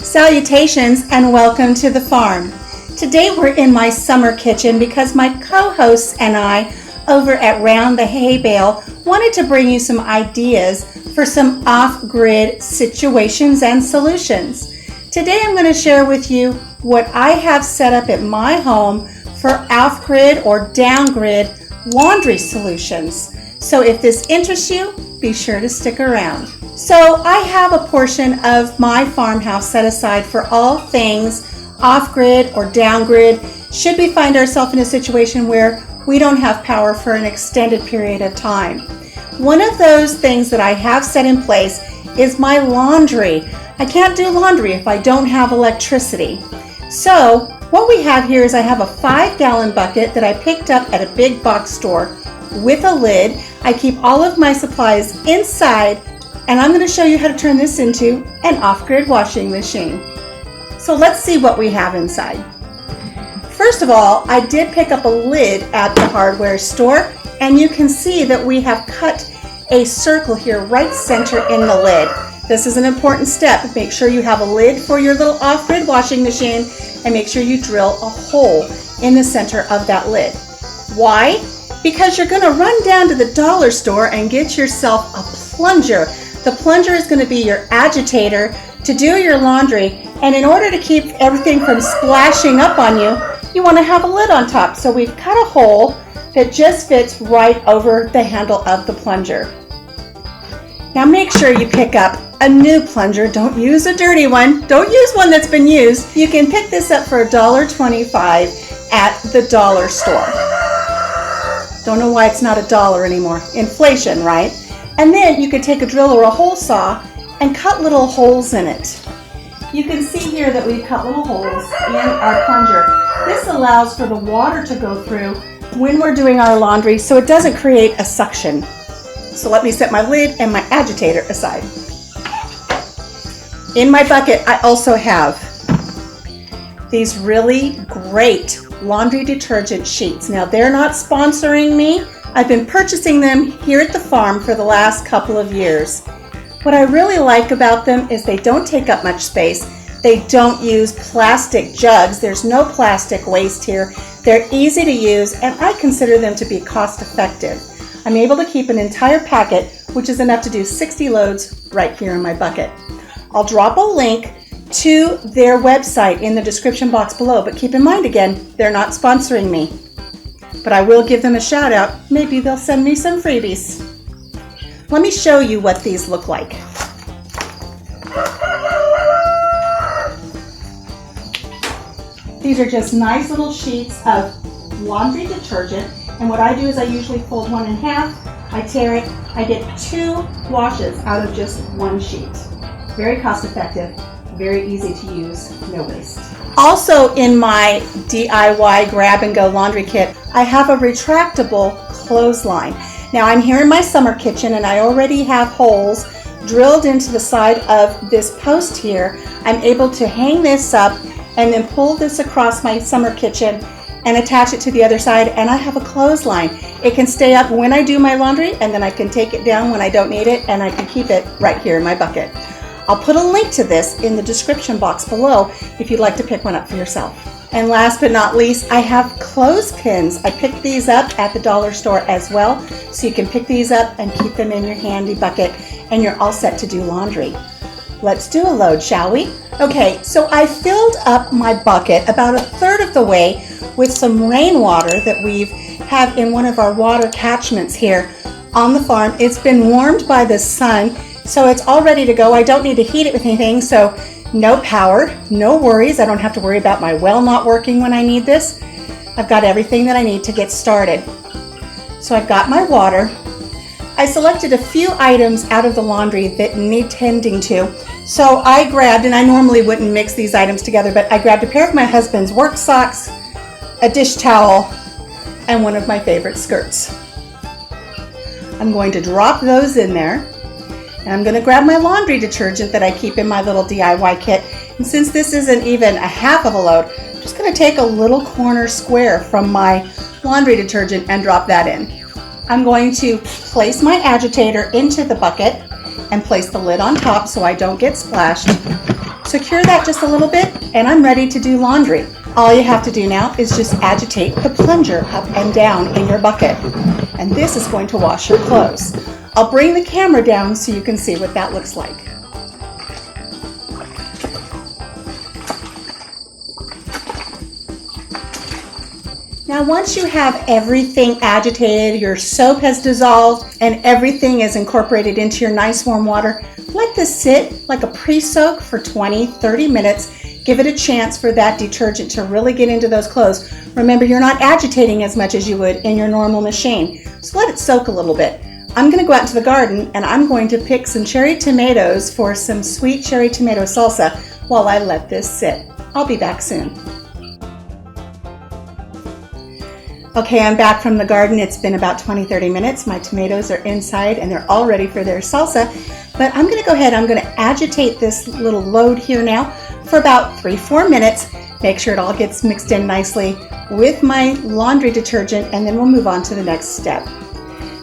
Salutations and welcome to the farm. Today we're in my summer kitchen because my co-hosts and I over at Round the Hay Bale wanted to bring you some ideas for some off-grid situations and solutions. Today I'm going to share with you what I have set up at my home for off-grid or down-grid laundry solutions. So if this interests you, be sure to stick around. So I have a portion of my farmhouse set aside for all things off-grid or down-grid should we find ourselves in a situation where we don't have power for an extended period of time. One of those things that I have set in place is my laundry. I can't do laundry if I don't have electricity. So what we have here is I have a 5-gallon bucket that I picked up at a big box store with a lid. I keep all of my supplies inside, and I'm going to show you how to turn this into an off-grid washing machine. So let's see what we have inside. First of all, I did pick up a lid at the hardware store, and you can see that we have cut a circle here right center in the lid. This is an important step. Make sure you have a lid for your little off-grid washing machine, and make sure you drill a hole in the center of that lid. Why? Because you're going to run down to the dollar store and get yourself a plunger. The plunger is going to be your agitator to do your laundry, and in order to keep everything from splashing up on you, you want to have a lid on top. So we've cut a hole that just fits right over the handle of the plunger. Now make sure you pick up a new plunger. Don't use a dirty one. Don't use one that's been used. You can pick this up for $1.25 at the dollar store. Don't know why it's not $1 anymore. Inflation, right? And then you could take a drill or a hole saw and cut little holes in it. You can see here that we've cut little holes in our plunger. This allows for the water to go through when we're doing our laundry so it doesn't create a suction. So let me set my lid and my agitator aside. In my bucket, I also have these really great laundry detergent sheets. Now they're not sponsoring me. I've been purchasing them here at the farm for the last couple of years. What I really like about them is they don't take up much space. They don't use plastic jugs. There's no plastic waste here. They're easy to use, and I consider them to be cost effective. I'm able to keep an entire packet, which is enough to do 60 loads right here in my bucket. I'll drop a link to their website in the description box below, but keep in mind again, they're not sponsoring me. But I will give them a shout out. Maybe they'll send me some freebies. Let me show you what these look like. These are just nice little sheets of laundry detergent, and what I do is I usually fold one in half, I tear it, I get 2 washes out of just one sheet. Very cost effective, very easy to use, no waste. Also in my DIY grab and go laundry kit, I have a retractable clothesline. Now I'm here in my summer kitchen and I already have holes drilled into the side of this post here. I'm able to hang this up and then pull this across my summer kitchen and attach it to the other side, and I have a clothesline. It can stay up when I do my laundry, and then I can take it down when I don't need it, and I can keep it right here in my bucket. I'll put a link to this in the description box below if you'd like to pick one up for yourself. And last but not least, I have clothespins. I picked these up at the dollar store as well, so you can pick these up and keep them in your handy bucket, and you're all set to do laundry. Let's do a load, shall we? Okay, so I filled up my bucket about 1/3 of the way with some rainwater that we've have in one of our water catchments here on the farm. It's been warmed by the sun, so it's all ready to go. I don't need to heat it with anything, so no power, no worries. I don't have to worry about my well not working when I need this. I've got everything that I need to get started. So I've got my water. I selected a few items out of the laundry that need tending to. So I grabbed, and I normally wouldn't mix these items together, but I grabbed a pair of my husband's work socks, a dish towel, and one of my favorite skirts. I'm going to drop those in there, and I'm going to grab my laundry detergent that I keep in my little DIY kit. And since this isn't even a half of a load, I'm just going to take a little corner square from my laundry detergent and drop that in. I'm going to place my agitator into the bucket and place the lid on top so I don't get splashed. Secure that just a little bit, and I'm ready to do laundry. All you have to do now is just agitate the plunger up and down in your bucket. And this is going to wash your clothes. I'll bring the camera down so you can see what that looks like. Now once you have everything agitated, your soap has dissolved, and everything is incorporated into your nice warm water, let this sit like a pre-soak for 20-30 minutes. Give it a chance for that detergent to really get into those clothes. Remember, you're not agitating as much as you would in your normal machine, so let it soak a little bit. I'm going to go out into the garden and I'm going to pick some cherry tomatoes for some sweet cherry tomato salsa while I let this sit. I'll be back soon. Okay, I'm back from the garden. It's been about 20-30 minutes. My tomatoes are inside and they're all ready for their salsa. But I'm going to go ahead, I'm going to agitate this little load here now for about 3-4 minutes. Make sure it all gets mixed in nicely with my laundry detergent, and then we'll move on to the next step.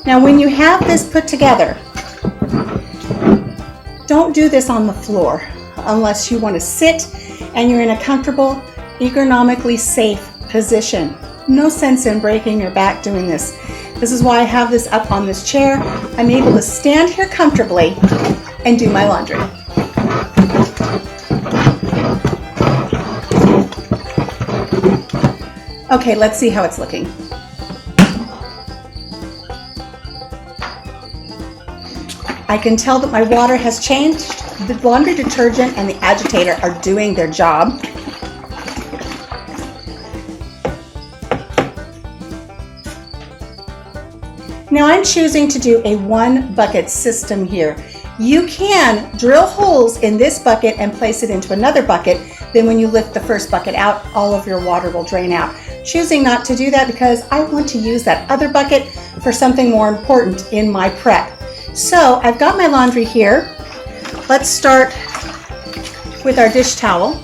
Now when you have this put together, don't do this on the floor unless you want to sit and you're in a comfortable, ergonomically safe position. No sense in breaking your back doing this. This is why I have this up on this chair. I'm able to stand here comfortably and do my laundry. Okay, let's see how it's looking. I can tell that my water has changed. The laundry detergent and the agitator are doing their job. Now I'm choosing to do a 1-bucket system here. You can drill holes in this bucket and place it into another bucket. Then when you lift the first bucket out, all of your water will drain out. Choosing not to do that because I want to use that other bucket for something more important in my prep. So I've got my laundry here. Let's start with our dish towel.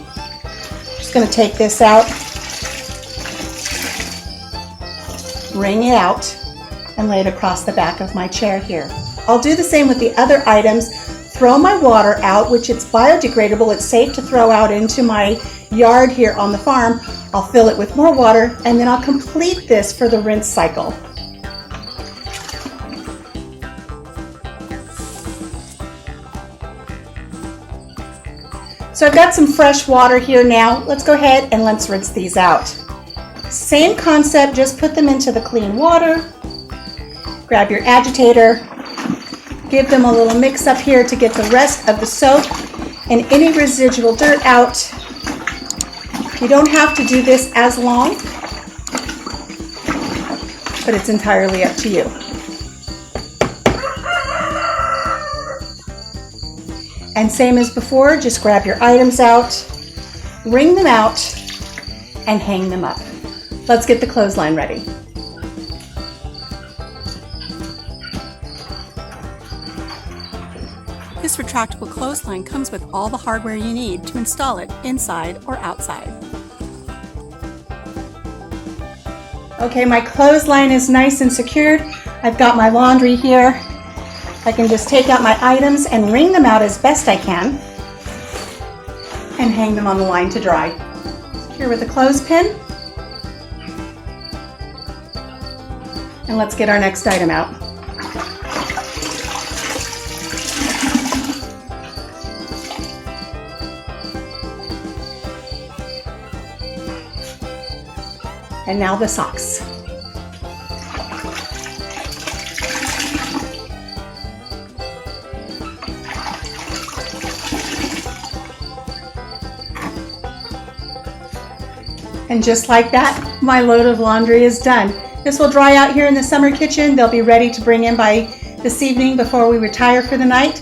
Just going to take this out, wring it out, and lay it across the back of my chair here. I'll do the same with the other items. Throw my water out, which it's biodegradable. It's safe to throw out into my yard here on the farm. I'll fill it with more water, and then I'll complete this for the rinse cycle. So I've got some fresh water here now. Let's go ahead and let's rinse these out. Same concept, just put them into the clean water. Grab your agitator, give them a little mix up here to get the rest of the soap and any residual dirt out. You don't have to do this as long, but it's entirely up to you. And same as before, just grab your items out, wring them out, and hang them up. Let's get the clothesline ready. This retractable clothesline comes with all the hardware you need to install it inside or outside. Okay, my clothesline is nice and secured. I've got my laundry here. I can just take out my items and wring them out as best I can and hang them on the line to dry. Secure with a clothespin. And let's get our next item out. And now the socks. And just like that, my load of laundry is done. This will dry out here in the summer kitchen. They'll be ready to bring in by this evening before we retire for the night.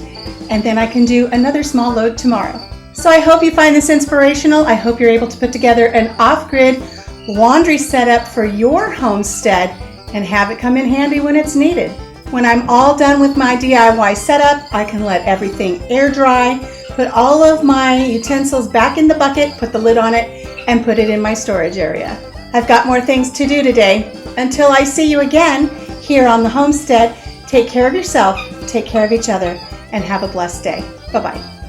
And then I can do another small load tomorrow. So I hope you find this inspirational. I hope you're able to put together an off-grid laundry setup for your homestead and have it come in handy when it's needed. When I'm all done with my DIY setup, I can let everything air dry, put all of my utensils back in the bucket, put the lid on it, and put it in my storage area. I've got more things to do today. Until I see you again here on the homestead, take care of yourself, take care of each other, and have a blessed day. Bye-bye.